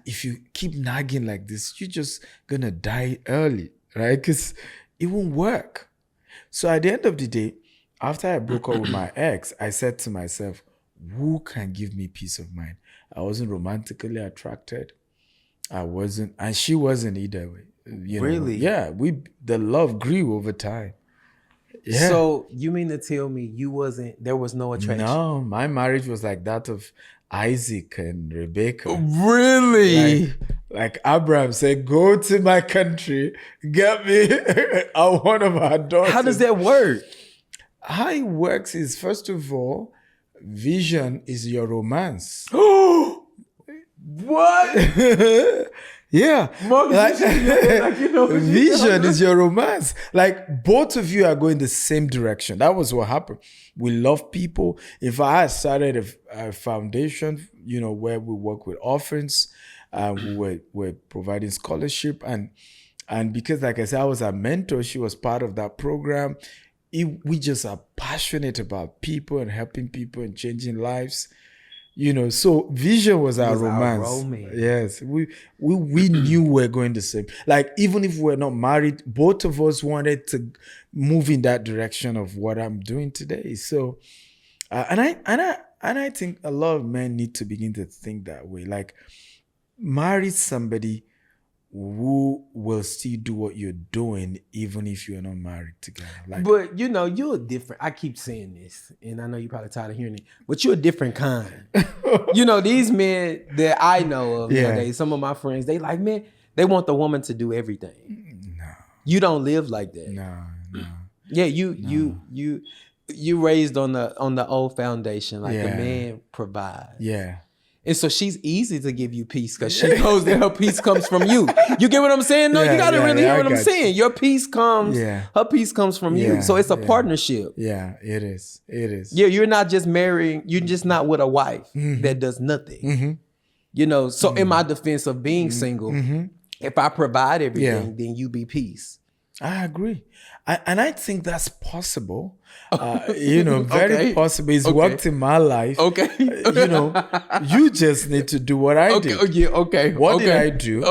if you keep nagging like this, you're just going to die early, right? Because it won't work. So at the end of the day, after I broke up with my ex, I said to myself, who can give me peace of mind? I wasn't romantically attracted. I wasn't, and she wasn't either. Really? Yeah, the love grew over time. Yeah. So you mean to tell me there was no attraction? No, my marriage was like that of Isaac and Rebecca. Really? Like Abraham said, go to my country, get me one of our daughters. How does that work? How it works is, first of all, vision is your romance. What? Yeah. Marcus, like, you know, vision is your romance. Like both of you are going the same direction. That was what happened. We love people. If I had started a foundation, you know, where we work with orphans, we're providing scholarship, and because, like I said, I was her mentor, she was part of that program. We just are passionate about people and helping people and changing lives. You know, so vision was our romance. Yes, we knew we're going the same. Like even if we're not married, both of us wanted to move in that direction of what I'm doing today. So, and I think a lot of men need to begin to think that way. Like, marry somebody who will still do what you're doing even if you're not married together. Like, but you know, you're different. I keep saying this, and I know you're probably tired of hearing it, but you're a different kind. You know, these men that I know of nowadays, some of my friends, they like, man, they want the woman to do everything. no. You don't live like that. No. Yeah, you raised on the old foundation, like the man provides. Yeah. And so she's easy to give you peace because she knows that her peace comes from you. You get what I'm saying? No, you got to really hear what I'm saying. Your peace comes, her peace comes from you. So it's a partnership. Yeah, it is. It is. Yeah, you're not just marrying, you're just not with a wife that does nothing. You know, so in my defense of being single, if I provide everything, then you be peace. I agree. And I think that's possible. You know, very possible. It's worked in my life. You know, you just need to do what I did. What did I do?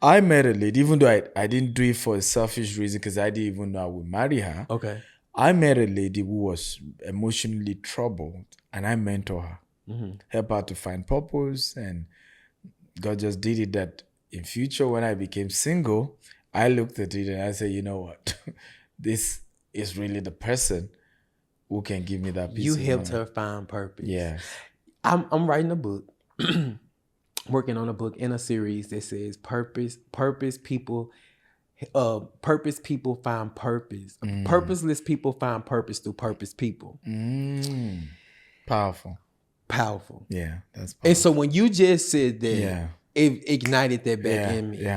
I met a lady, even though I didn't do it for a selfish reason because I didn't even know I would marry her. I met a lady who was emotionally troubled and I mentor her, help her to find purpose. And God just did it that in future when I became single, I looked at it and I said, you know what? This is really the person who can give me that peace. You helped her find purpose. Yeah. I'm writing a book, working on a book in a series that says purpose people find purpose. Purposeless people find purpose through purpose people. Powerful. Yeah, that's powerful. And so when you just said that, it ignited that back in me.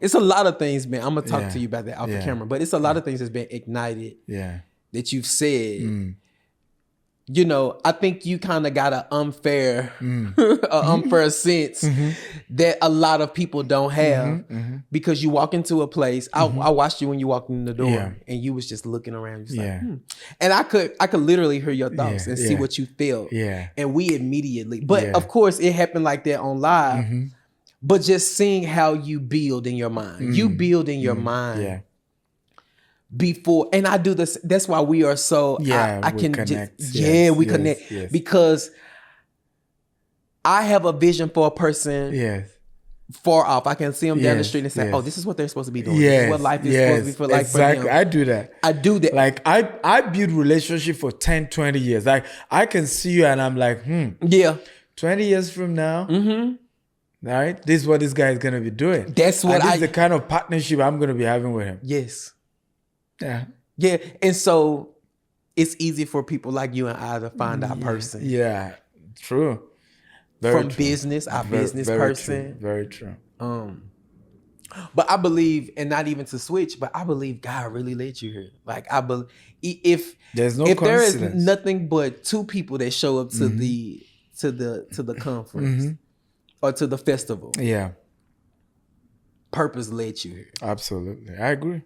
It's a lot of things, man. I'm gonna talk to you about that off the camera, but it's a lot of things that's been ignited that you've said. You know, I think you kind of got an unfair sense that a lot of people don't have because you walk into a place. I watched you when you walked in the door and you was just looking around. Just like, and I could literally hear your thoughts and see what you felt. And we immediately, but of course it happened like that on live. But just seeing how you build in your mind. You build in your mind before, and I do this. That's why we are so, I can connect. We connect. Because I have a vision for a person far off. I can see them down the street and say, oh, this is what they're supposed to be doing. This is what life is supposed to be for, like, for them. I do that. Like I build relationship for 10, 20 years. Like I can see you and I'm like, 20 years from now, all right, this is what this guy is going to be doing. This is the kind of partnership I'm going to be having with him. Yes. Yeah. And so it's easy for people like you and I to find our person. Yeah. True. From business, our business person. Very true. But I believe, and not even to switch, but I believe God really led you here. Like I believe if there is nothing but two people that show up to the conference. Or to the festival. Purpose led you here. Absolutely. I agree.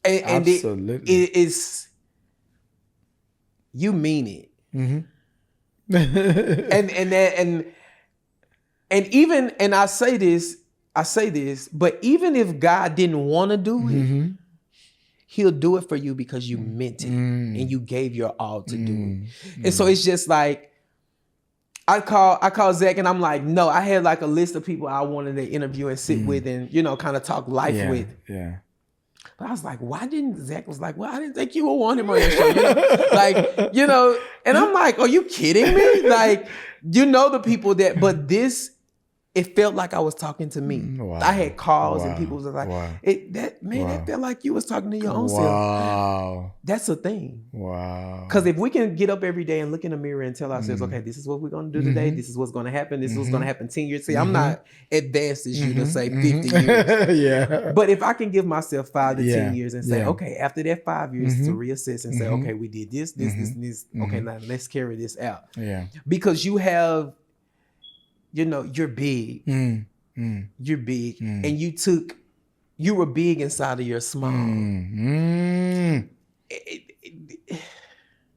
And absolutely. It is, you mean it. and even, and I say this, but even if God didn't want to do it, he'll do it for you because you meant it and you gave your all to do it. And so it's just like, I call Zach and I'm like, no, I had like a list of people I wanted to interview and sit with and, you know, kind of talk life with. But I was like, why didn't Zach was like, well, I didn't think you would want him on your show. You know? Like, you know, and I'm like, are you kidding me? Like, you know, the people that, but this it felt like I was talking to me. Wow. I had calls and Wow. people was like, Wow. that felt like you was talking to your own self. Wow. That's a thing. Wow. Because if we can get up every day and look in the mirror and tell ourselves, okay, this is what we're going to do today. This is what's going to happen. This is what's going to happen 10 years. See, I'm not advanced as you to say 50 years. Yeah. But if I can give myself 5 to 10 years and say, Yeah. okay, after that 5 years to reassess and say, okay, we did this. Okay, now let's carry this out. Yeah. Because you have, you're big. You're big. And you were big inside of your small.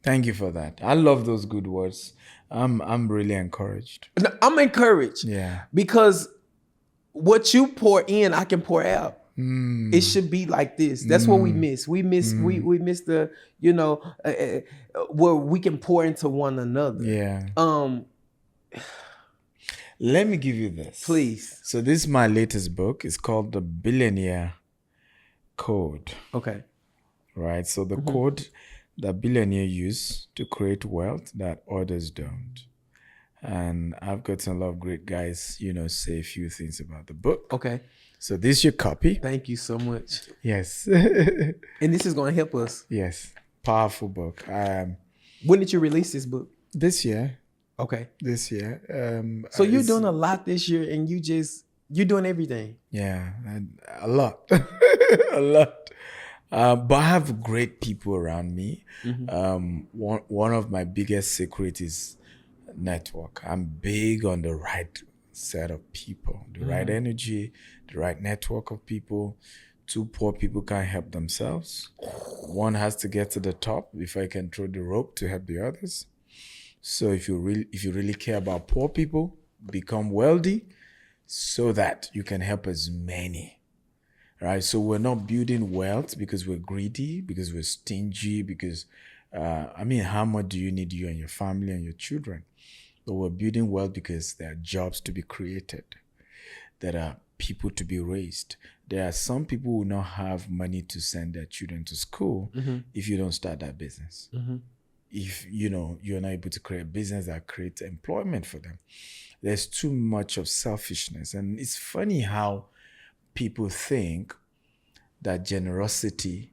Thank you for that. I love those good words. I'm really encouraged. I'm encouraged. Yeah. Because what you pour in, I can pour out. It should be like this. That's what we miss. We miss the, where we can pour into one another. Yeah. Let me give you this. Please. So this is my latest book. It's called The Billionaire Code. Okay. Right? So the code that billionaires use to create wealth that others don't. And I've gotten a lot of great guys, say a few things about the book. Okay. So this is your copy. Thank you so much. Yes. And this is going to help us. Yes. Powerful book. When did you release this book? This year. Okay. This year. So you're doing a lot this year and you're doing everything. Yeah. A lot. A lot. But I have great people around me. One of my biggest secrets is network. I'm big on the right set of people, the right energy, the right network of people. 2 poor people can't help themselves. One has to get to the top before I can throw the rope to help the others. So if you really care about poor people, become wealthy so that you can help as many. Right? So we're not building wealth because we're greedy, because we're stingy, because how much do you need, you and your family and your children? But we're building wealth because there are jobs to be created. There are people to be raised. There are some people who will not have money to send their children to school if you don't start that business. If you're not able to create a business that creates employment for them. There's too much of selfishness. And it's funny how people think that generosity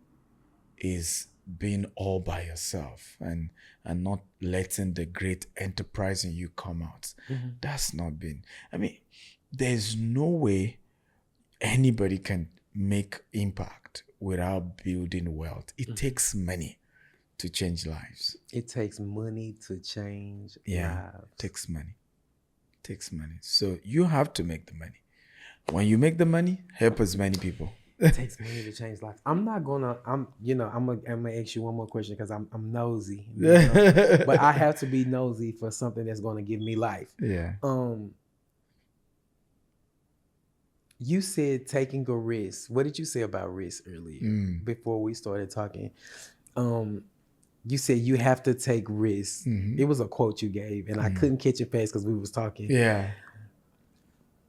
is being all by yourself and not letting the great enterprise in you come out. That's not been. There's no way anybody can make impact without building wealth. It takes money to change lives. It takes money to change lives. Takes money. So you have to make the money. When you make the money, help as many people. It takes money to change lives. I'm gonna ask you one more question because I'm nosy. But I have to be nosy for something that's gonna give me life. Yeah. You said taking a risk. What did you say about risk earlier before we started talking? You said you have to take risks. It was a quote you gave, and I couldn't catch it fast because we was talking. Yeah.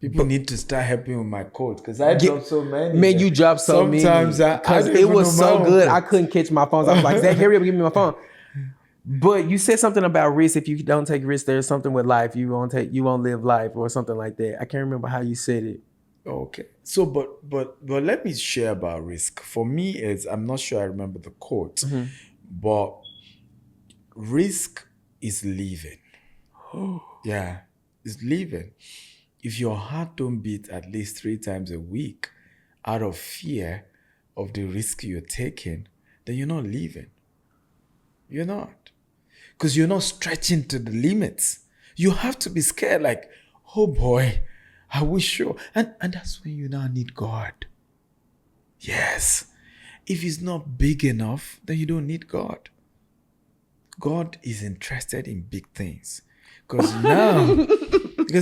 People need to start helping with my quote because I dropped so many. Man, you dropped so many. Sometimes because it was so good, I couldn't catch my phone. So I was like, Zach, hurry up and give me my phone. But you said something about risk. If you don't take risks, there's something with life. You won't live life or something like that. I can't remember how you said it. Okay. So, but let me share about risk. For me, I'm not sure I remember the quote, but risk is living. Yeah, it's living. If your heart don't beat at least 3 times a week out of fear of the risk you're taking, then you're not living. You're not. Because you're not stretching to the limits. You have to be scared like, oh boy, I wish so. And that's when you now need God. Yes. If He's not big enough, then you don't need God. God is interested in big things. Because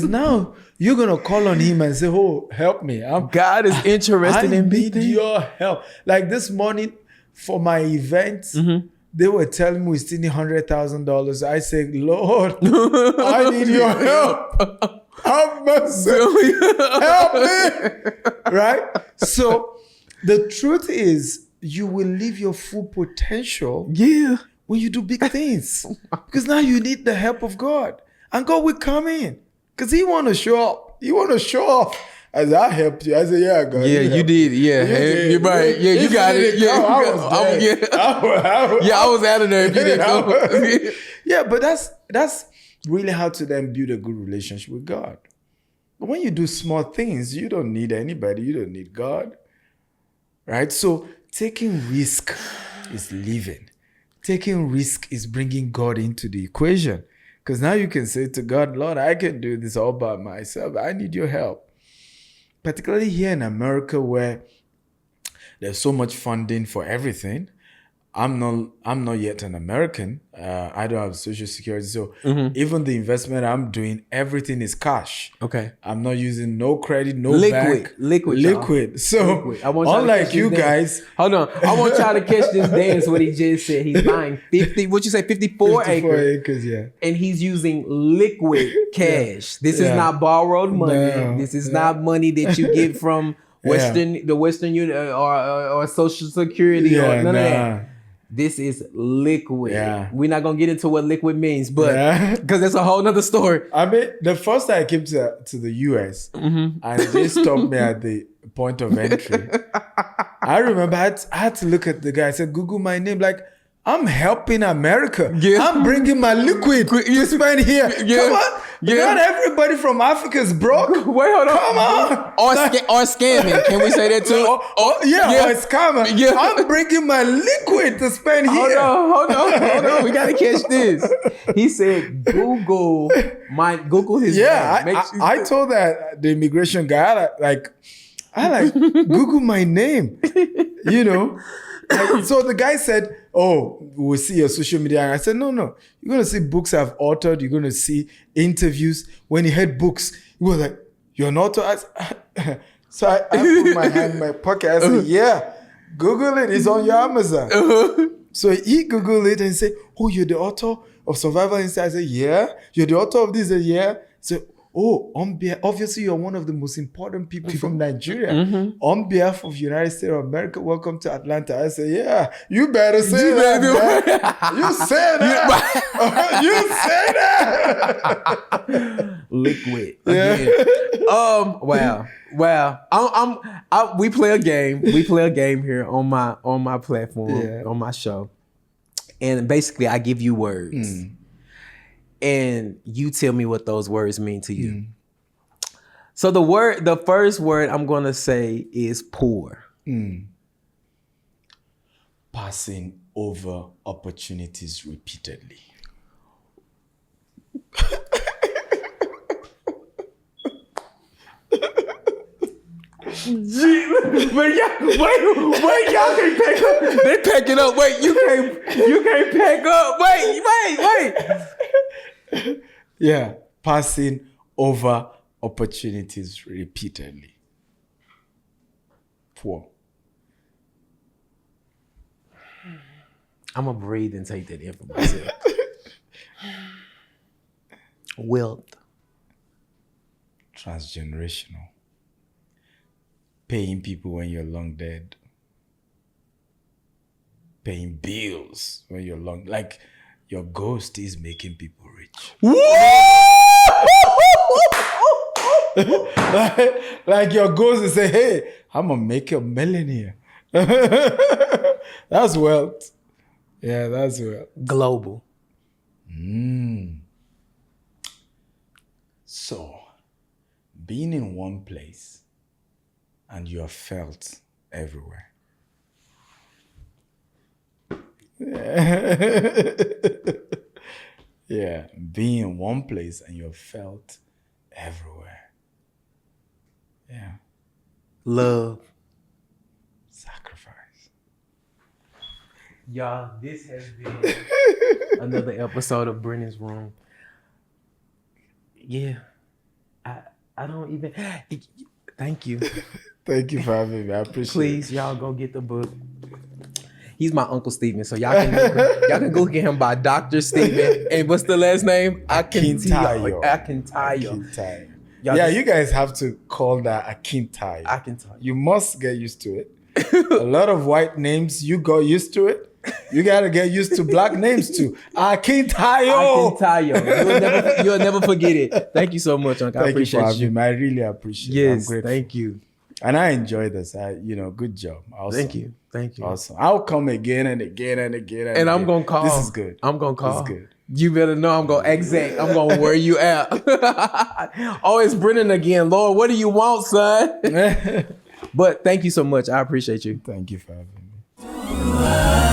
now you're going to call on Him and say, oh, help me. God is interested in big things. I need your help. Like this morning for my event, they were telling me we still need $100,000. I said, Lord, I need your help. Have mercy. Help me. Right? So the truth is you will live your full potential when you do big things. Because now you need the help of God. And God will come in. Because He want to show up. You want to show off. I said, I helped you. I said, yeah, God. Yeah, you did. Yeah, you're right. Yeah, you got it. Yeah, I was out of there if you didn't go. Yeah, but that's really how to then build a good relationship with God. But when you do small things, you don't need anybody. You don't need God. Right? So taking risk is living. Taking risk is bringing God into the equation. Because now you can say to God, Lord, I can do this all by myself. I need your help. Particularly here in America where there's so much funding for everything. I'm not yet an American. I don't have Social Security. So even the investment I'm doing, everything is cash. Okay. I'm not using no credit, no liquid. So liquid. I want y'all unlike you guys. Hold on. I want y'all to catch this dance what he just said. He's buying 54 acres. Yeah. And he's using liquid cash. This is not borrowed money. No. This is not money that you get from the Western Union or Social Security or none of that. This is liquid. Yeah. We're not going to get into what liquid means, but because that's a whole nother story. I mean, the first time I came to the US and they stopped me at the point of entry, I remember I had to look at the guy. I said, Google my name. Like, I'm helping America. Yeah. I'm bringing my liquid to spend here. Yeah. Come on. Yeah. Not everybody from Africa is broke. Wait, hold on. Come on. Or scamming. Can we say that too? Or scamming. Yeah. I'm bringing my liquid to spend here. Hold on. We got to catch this. He said, Google his name. I told the immigration guy, I Google my name, you know. So the guy said, oh, we'll see your social media. And I said, no. You're going to see books I've authored. You're going to see interviews. When he heard books, he was like, you're an author? So I put my hand in my pocket. I said, yeah, Google it. It's on your Amazon. So he Googled it and said, oh, you're the author of Survival Instinct? I said, yeah. You're the author of this? I said, yeah. So, obviously you're one of the most important people from Nigeria. On behalf of United States of America, welcome to Atlanta. I say, yeah, you better say that. You say that. You say that. Liquid. Again. Wow. We play a game. We play a game here on my platform, on my show. And basically I give you words. And you tell me what those words mean to you. So the first word I'm going to say is poor. Passing over opportunities repeatedly. Wait, y'all can't pack up. They packing up. Wait, you can't pack up. Wait. Yeah, passing over opportunities repeatedly. Poor. I'm gonna breathe and take that in for myself. Wealth. Transgenerational. Paying people when you're long dead. Paying bills when you're long. Like, your ghost is making people rich. like your ghost is saying, hey, I'm going to make you a millionaire. That's wealth. Yeah, that's wealth. Global. So, being in one place and you are felt everywhere. Yeah, being in one place and you're felt everywhere. Yeah. Love. Sacrifice. Y'all, this has been another episode of Brennen's Room. Yeah. I don't even... Thank you. Thank you for having me. I appreciate it. Please, y'all go get the book. He's my Uncle Stephen, so y'all can go get him by Dr. Stephen. And what's the last name? Akintayo. Akintayo. Yeah, you guys have to call that Akintayo. Akintayo. You must get used to it. A lot of white names, you got used to it. You gotta get used to black names too. Akintayo. You'll never forget it. Thank you so much, Uncle. I Thank you for appreciate having you. me. I really appreciate it. Yes, I'm grateful. thank you. And I enjoy this. Good job. Awesome. Thank you. Awesome. I'll come again and again and again. And I'm gonna call. This is good. I'm gonna call. This is good. You better know I'm gonna I'm gonna wear you out. Oh, it's Brennen again. Lord, what do you want, son? But thank you so much. I appreciate you. Thank you for having me.